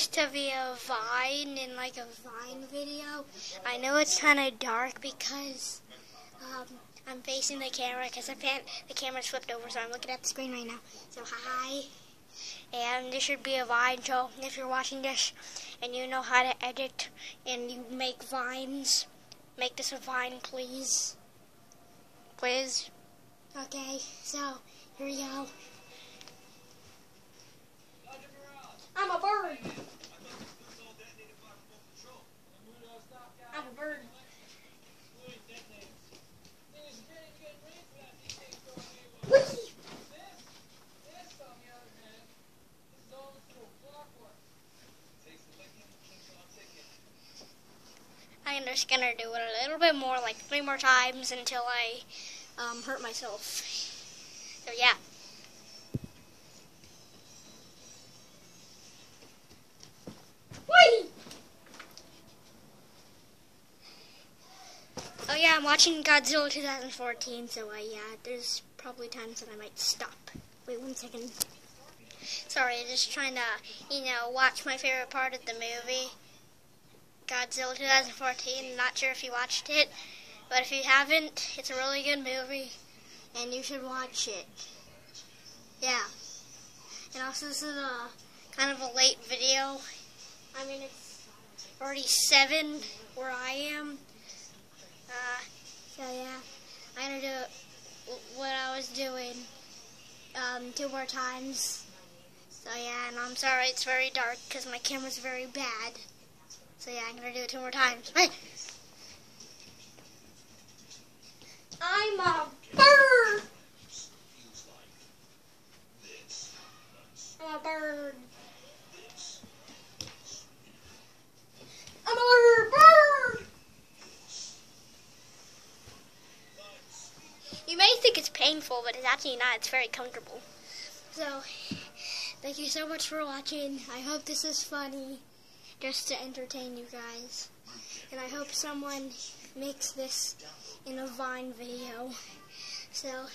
used to be a Vine in like a Vine video. I know it's kind of dark because I'm facing the camera because the camera's flipped over, so I'm looking at the screen right now. So hi, and this should be a Vine. So if you're watching this and you know how to edit and you make Vines, make this a Vine, please. Please. Okay, so here we go. I'm a bird. I'm a bird. Whee! I'm just gonna do it a little bit more, like 3 more times until I hurt myself. So yeah. Whee! Oh yeah, I'm watching Godzilla 2014, so yeah, there's probably times that I might stop. Wait 1 second. Sorry, just trying to, watch my favorite part of the movie. Godzilla 2014, not sure if you watched it, but if you haven't, it's a really good movie, and you should watch it. Yeah. And also, this is a kind of a late video. I mean, it's already 7 where I am. So yeah, I'm gonna do what I was doing 2 more times. So yeah, and I'm sorry it's very dark because my camera's very bad. So yeah, I'm gonna do it 2 more times. Hey! I'm a bird! I'm a bird. I'm a bird! You may think it's painful, but it's actually not. It's very comfortable. So, thank you so much for watching. I hope this is funny, just to entertain you guys. And I hope someone makes this in a Vine video. So,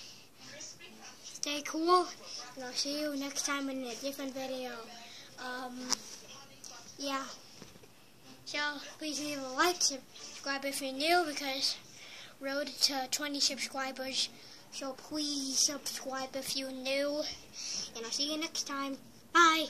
stay cool, and I'll see you next time in a different video. Yeah. So, please leave a like, subscribe if you're new, because road to 20 subscribers. So please subscribe if you're new. And I'll see you next time. Bye.